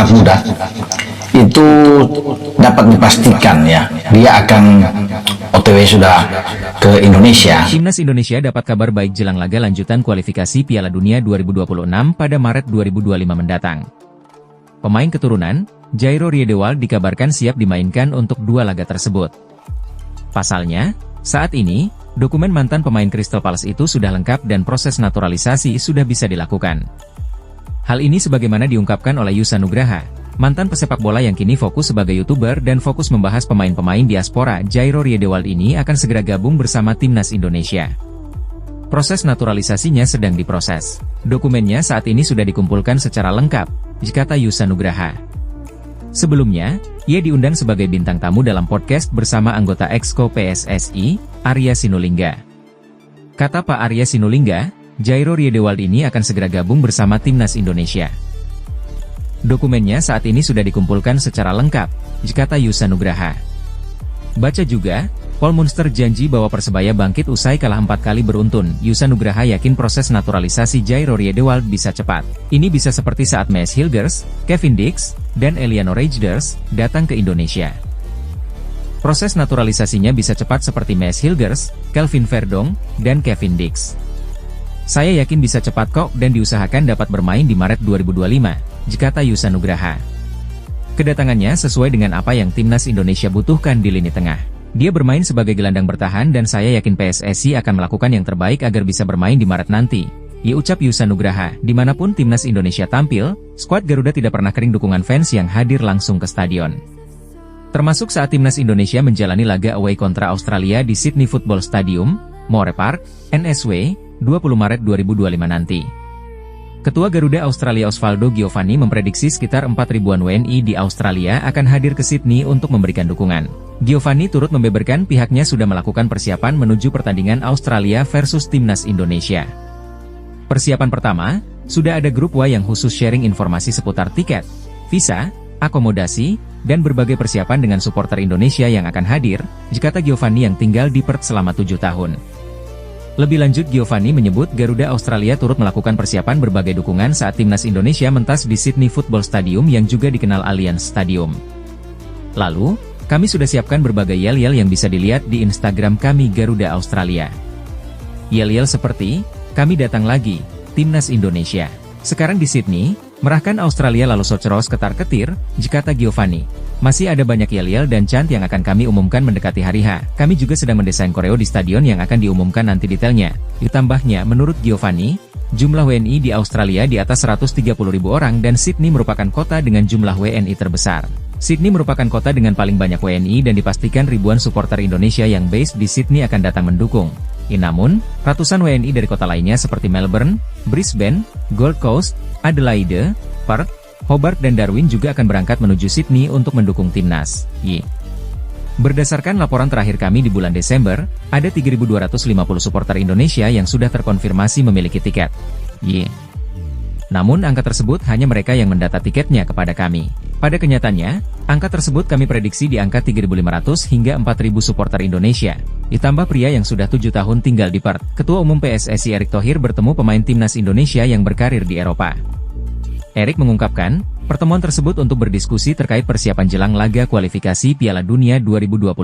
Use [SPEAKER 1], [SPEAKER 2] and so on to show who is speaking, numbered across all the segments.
[SPEAKER 1] sangat mudah, itu dapat dipastikan ya, dia akan OTW sudah ke Indonesia.
[SPEAKER 2] Timnas Indonesia dapat kabar baik jelang laga lanjutan kualifikasi Piala Dunia 2026 pada Maret 2025 mendatang. Pemain keturunan, Jairo Riedewald dikabarkan siap dimainkan untuk 2 laga tersebut. Pasalnya, saat ini, dokumen mantan pemain Crystal Palace itu sudah lengkap dan proses naturalisasi sudah bisa dilakukan. Hal ini sebagaimana diungkapkan oleh Yusa Nugraha, mantan pesepak bola yang kini fokus sebagai YouTuber dan fokus membahas pemain-pemain diaspora. Jairo Riedewald ini akan segera gabung bersama Timnas Indonesia. Proses naturalisasinya sedang diproses. Dokumennya saat ini sudah dikumpulkan secara lengkap, kata Yusa Nugraha. Sebelumnya, ia diundang sebagai bintang tamu dalam podcast bersama anggota Exco PSSI, Arya Sinulinga. Kata Pak Arya Sinulinga, Jairo Riedewald ini akan segera gabung bersama Timnas Indonesia. Dokumennya saat ini sudah dikumpulkan secara lengkap, kata Yusa Nugraha. Baca juga, Paul Munster janji bahwa Persebaya bangkit usai kalah 4 kali beruntun. Yusa Nugraha yakin proses naturalisasi Jairo Riedewald bisa cepat. Ini bisa seperti saat Maes Hilgers, Kevin Dix, dan Eliano Reijnders datang ke Indonesia. Proses naturalisasinya bisa cepat seperti Maes Hilgers, Kelvin Verdong, dan Kevin Dix. Saya yakin bisa cepat kok dan diusahakan dapat bermain di Maret 2025, kata Yusa Nugraha. Kedatangannya sesuai dengan apa yang Timnas Indonesia butuhkan di lini tengah. Dia bermain sebagai gelandang bertahan dan saya yakin PSSI akan melakukan yang terbaik agar bisa bermain di Maret nanti. Ya, ucap Yusa Nugraha. Dimanapun Timnas Indonesia tampil, skuad Garuda tidak pernah kering dukungan fans yang hadir langsung ke stadion. Termasuk saat Timnas Indonesia menjalani laga away kontra Australia di Sydney Football Stadium, Moore Park, NSW, 20 Maret 2025 nanti. Ketua Garuda Australia Osvaldo Giovanni memprediksi sekitar 4.000-an WNI di Australia akan hadir ke Sydney untuk memberikan dukungan. Giovanni turut membeberkan pihaknya sudah melakukan persiapan menuju pertandingan Australia versus Timnas Indonesia. Persiapan pertama, sudah ada grup Y yang khusus sharing informasi seputar tiket, visa, akomodasi, dan berbagai persiapan dengan supporter Indonesia yang akan hadir, kata Giovanni yang tinggal di Perth selama 7 tahun. Lebih lanjut, Giovanni menyebut Garuda Australia turut melakukan persiapan berbagai dukungan saat Timnas Indonesia mentas di Sydney Football Stadium yang juga dikenal Allianz Stadium. Lalu, kami sudah siapkan berbagai yel-yel yang bisa dilihat di Instagram kami Garuda Australia. Yel-yel seperti, kami datang lagi, Timnas Indonesia. Sekarang di Sydney, merahkan Australia lalu Soceros ketar-ketir, kata Giovanni. Masih ada banyak yel-yel dan chant yang akan kami umumkan mendekati hari H. Kami juga sedang mendesain koreo di stadion yang akan diumumkan nanti detailnya. Ditambahnya, menurut Giovanni, jumlah WNI di Australia di atas 130.000 orang dan Sydney merupakan kota dengan jumlah WNI terbesar. Sydney merupakan kota dengan paling banyak WNI dan dipastikan ribuan supporter Indonesia yang base di Sydney akan datang mendukung. Namun, ratusan WNI dari kota lainnya seperti Melbourne, Brisbane, Gold Coast, Adelaide, Perth, Hobart dan Darwin juga akan berangkat menuju Sydney untuk mendukung Timnas. Berdasarkan laporan terakhir kami di bulan Desember, ada 3.250 supporter Indonesia yang sudah terkonfirmasi memiliki tiket. Namun angka tersebut hanya mereka yang mendata tiketnya kepada kami. Pada kenyataannya, angka tersebut kami prediksi di angka 3.500 hingga 4.000 supporter Indonesia. Ditambah pria yang sudah 7 tahun tinggal di Perth. Ketua Umum PSSI Erick Thohir bertemu pemain Timnas Indonesia yang berkarir di Eropa. Erick mengungkapkan, pertemuan tersebut untuk berdiskusi terkait persiapan jelang laga kualifikasi Piala Dunia 2026.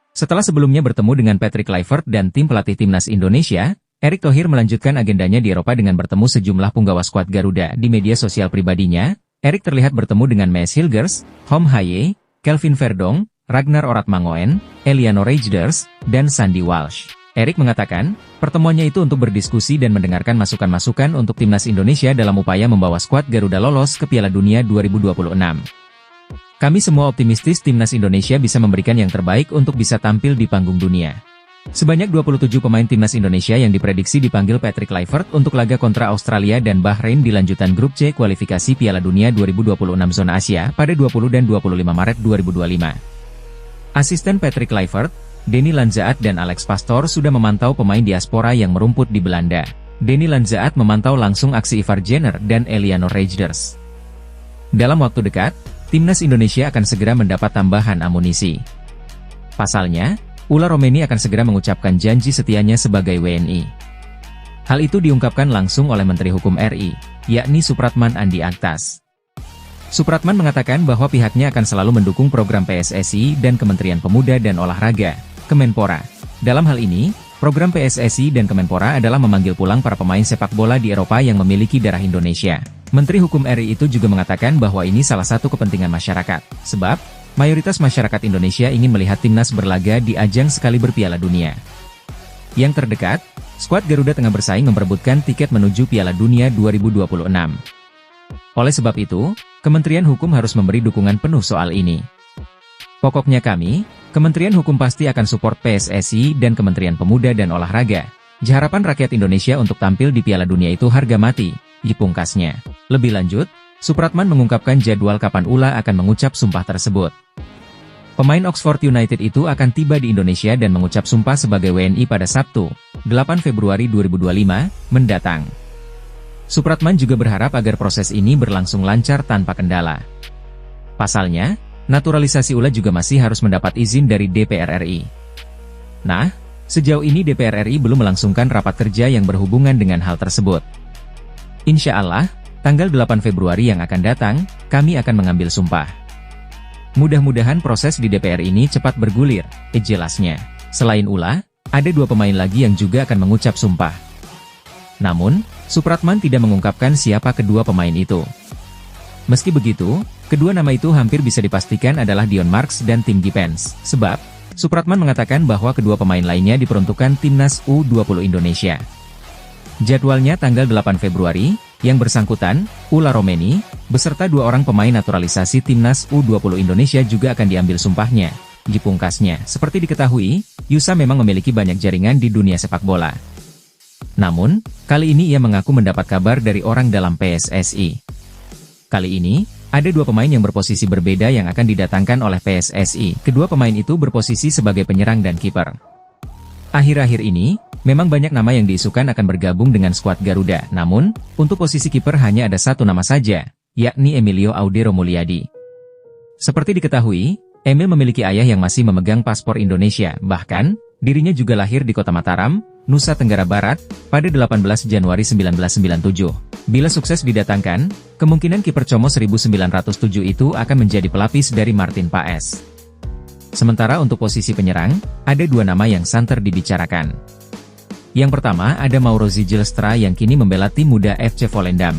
[SPEAKER 2] Setelah sebelumnya bertemu dengan Patrick Kluivert dan tim pelatih Timnas Indonesia, Erick Thohir melanjutkan agendanya di Eropa dengan bertemu sejumlah punggawa skuad Garuda. Di media sosial pribadinya, Erick terlihat bertemu dengan Maes Hilgers, Hom Haye, Kelvin Verdong, Ragnar Oratmangoen, Eliano Reijnders, dan Sandy Walsh. Erick mengatakan, pertemuannya itu untuk berdiskusi dan mendengarkan masukan-masukan untuk Timnas Indonesia dalam upaya membawa skuad Garuda lolos ke Piala Dunia 2026. Kami semua optimistis Timnas Indonesia bisa memberikan yang terbaik untuk bisa tampil di panggung dunia. Sebanyak 27 pemain Timnas Indonesia yang diprediksi dipanggil Patrick Kluivert untuk laga kontra Australia dan Bahrain di lanjutan grup C kualifikasi Piala Dunia 2026 zona Asia pada 20 dan 25 Maret 2025. Asisten Patrick Kluivert, Denny Lanzaat dan Alex Pastor sudah memantau pemain diaspora yang merumput di Belanda. Denny Lanzaat memantau langsung aksi Ivar Jenner dan Eliano Reijnders. Dalam waktu dekat, Timnas Indonesia akan segera mendapat tambahan amunisi. Pasalnya, Ula Romeni akan segera mengucapkan janji setianya sebagai WNI. Hal itu diungkapkan langsung oleh Menteri Hukum RI, yakni Supratman Andi Aktas. Supratman mengatakan bahwa pihaknya akan selalu mendukung program PSSI dan Kementerian Pemuda dan Olahraga, Kemenpora. Dalam hal ini, program PSSI dan Kemenpora adalah memanggil pulang para pemain sepak bola di Eropa yang memiliki darah Indonesia. Menteri Hukum RI itu juga mengatakan bahwa ini salah satu kepentingan masyarakat, sebab mayoritas masyarakat Indonesia ingin melihat timnas berlaga di ajang sekaliber Piala Dunia. Yang terdekat, skuad Garuda tengah bersaing memperebutkan tiket menuju Piala Dunia 2026. Oleh sebab itu, Kementerian Hukum harus memberi dukungan penuh soal ini. Pokoknya kami, Kementerian Hukum pasti akan support PSSI dan Kementerian Pemuda dan Olahraga. Harapan rakyat Indonesia untuk tampil di Piala Dunia itu harga mati, dipungkasnya. Lebih lanjut, Supratman mengungkapkan jadwal kapan Ula akan mengucap sumpah tersebut. Pemain Oxford United itu akan tiba di Indonesia dan mengucap sumpah sebagai WNI pada Sabtu, 8 Februari 2025, mendatang. Supratman juga berharap agar proses ini berlangsung lancar tanpa kendala. Pasalnya, naturalisasi Ula juga masih harus mendapat izin dari DPR RI. Nah, sejauh ini DPR RI belum melangsungkan rapat kerja yang berhubungan dengan hal tersebut. Insya Allah, tanggal 8 Februari yang akan datang, kami akan mengambil sumpah. Mudah-mudahan proses di DPR ini cepat bergulir, jelasnya. Selain Ula, ada 2 pemain lagi yang juga akan mengucap sumpah. Namun, Supratman tidak mengungkapkan siapa kedua pemain itu. Meski begitu, kedua nama itu hampir bisa dipastikan adalah Dion Marks dan Tim Gibbons, sebab Supratman mengatakan bahwa kedua pemain lainnya diperuntukkan Timnas U20 Indonesia. Jadwalnya tanggal 8 Februari, yang bersangkutan, Ula Romeni, beserta 2 orang pemain naturalisasi Timnas U20 Indonesia juga akan diambil sumpahnya. Dipungkasnya, seperti diketahui, Yusa memang memiliki banyak jaringan di dunia sepak bola. Namun, kali ini ia mengaku mendapat kabar dari orang dalam PSSI. Kali ini, ada 2 pemain yang berposisi berbeda yang akan didatangkan oleh PSSI. Kedua pemain itu berposisi sebagai penyerang dan kiper. Akhir-akhir ini, memang banyak nama yang diisukan akan bergabung dengan skuad Garuda. Namun, untuk posisi kiper hanya ada 1 nama saja, yakni Emilio Audero Mulyadi. Seperti diketahui, Emil memiliki ayah yang masih memegang paspor Indonesia. Bahkan, dirinya juga lahir di Kota Mataram, Nusa Tenggara Barat, pada 18 Januari 1997. Bila sukses didatangkan, kemungkinan kiper Como 1907 itu akan menjadi pelapis dari Martin Paes. Sementara untuk posisi penyerang, ada 2 nama yang santer dibicarakan. Yang pertama ada Mauro Zilstra yang kini membela tim muda FC Volendam.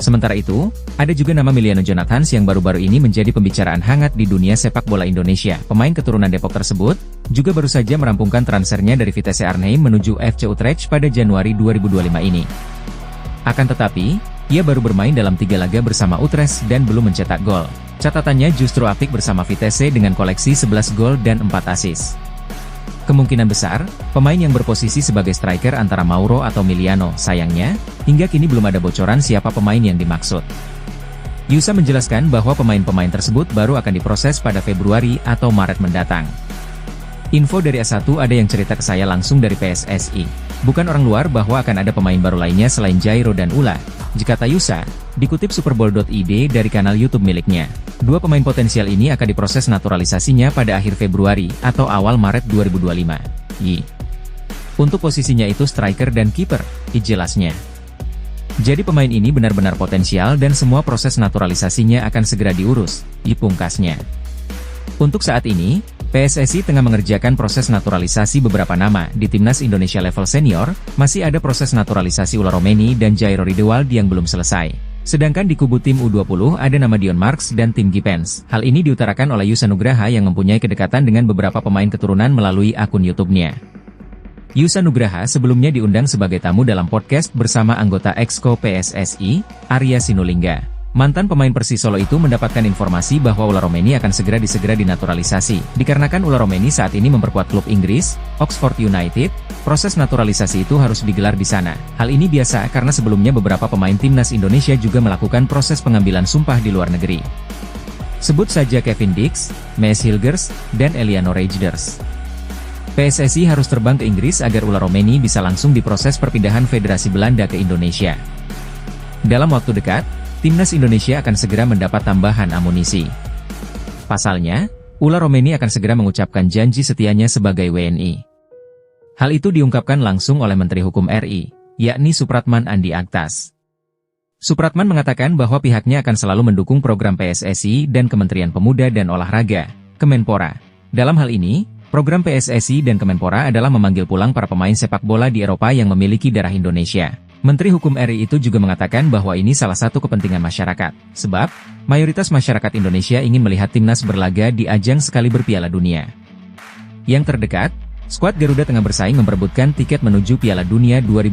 [SPEAKER 2] Sementara itu, ada juga nama Miliano Jonathans yang baru-baru ini menjadi pembicaraan hangat di dunia sepak bola Indonesia. Pemain keturunan Depok tersebut, juga baru saja merampungkan transfernya dari Vitesse Arnhem menuju FC Utrecht pada Januari 2025 ini. Akan tetapi, ia baru bermain dalam 3 laga bersama Utrecht dan belum mencetak gol. Catatannya justru apik bersama Vitesse dengan koleksi 11 gol dan 4 assist. Kemungkinan besar, pemain yang berposisi sebagai striker antara Mauro atau Miliano. Sayangnya, hingga kini belum ada bocoran siapa pemain yang dimaksud. Yusa menjelaskan bahwa pemain-pemain tersebut baru akan diproses pada Februari atau Maret mendatang. Info dari A1 ada yang cerita ke saya langsung dari PSSI. Bukan orang luar bahwa akan ada pemain baru lainnya selain Jairo dan Ula. Jika Yusa, dikutip superbowl.id dari kanal YouTube miliknya. 2 pemain potensial ini akan diproses naturalisasinya pada akhir Februari atau awal Maret 2025. Untuk posisinya itu striker dan kiper, jelasnya. Jadi pemain ini benar-benar potensial dan semua proses naturalisasinya akan segera diurus, pungkasnya. Untuk saat ini, PSSI tengah mengerjakan proses naturalisasi beberapa nama. Di Timnas Indonesia level senior, masih ada proses naturalisasi Ula Romeni dan Jairo Riedewald yang belum selesai. Sedangkan di kubu tim U20 ada nama Dion Marks dan Tim Gibbons. Hal ini diutarakan oleh Yusa Nugraha yang mempunyai kedekatan dengan beberapa pemain keturunan melalui akun YouTube-nya. Yusa Nugraha sebelumnya diundang sebagai tamu dalam podcast bersama anggota Exco PSSI, Arya Sinulinga. Mantan pemain Persisolo itu mendapatkan informasi bahwa Ula Romeni akan segera dinaturalisasi. Dikarenakan Ula Romeni saat ini memperkuat klub Inggris, Oxford United, proses naturalisasi itu harus digelar di sana. Hal ini biasa karena sebelumnya beberapa pemain timnas Indonesia juga melakukan proses pengambilan sumpah di luar negeri. Sebut saja Kevin Dix, Mees Hilgers, dan Eliano Rejders. PSSI harus terbang ke Inggris agar Ula Romeni bisa langsung diproses perpindahan Federasi Belanda ke Indonesia. Dalam waktu dekat, Timnas Indonesia akan segera mendapat tambahan amunisi. Pasalnya, Ula Romeni akan segera mengucapkan janji setianya sebagai WNI. Hal itu diungkapkan langsung oleh Menteri Hukum RI, yakni Supratman Andi Aktas. Supratman mengatakan bahwa pihaknya akan selalu mendukung program PSSI dan Kementerian Pemuda dan Olahraga, Kemenpora. Dalam hal ini, program PSSI dan Kemenpora adalah memanggil pulang para pemain sepak bola di Eropa yang memiliki darah Indonesia. Menteri Hukum RI itu juga mengatakan bahwa ini salah satu kepentingan masyarakat, sebab mayoritas masyarakat Indonesia ingin melihat timnas berlaga di ajang sekali berPiala Dunia. Yang terdekat, skuad Garuda tengah bersaing memperebutkan tiket menuju Piala Dunia 2022.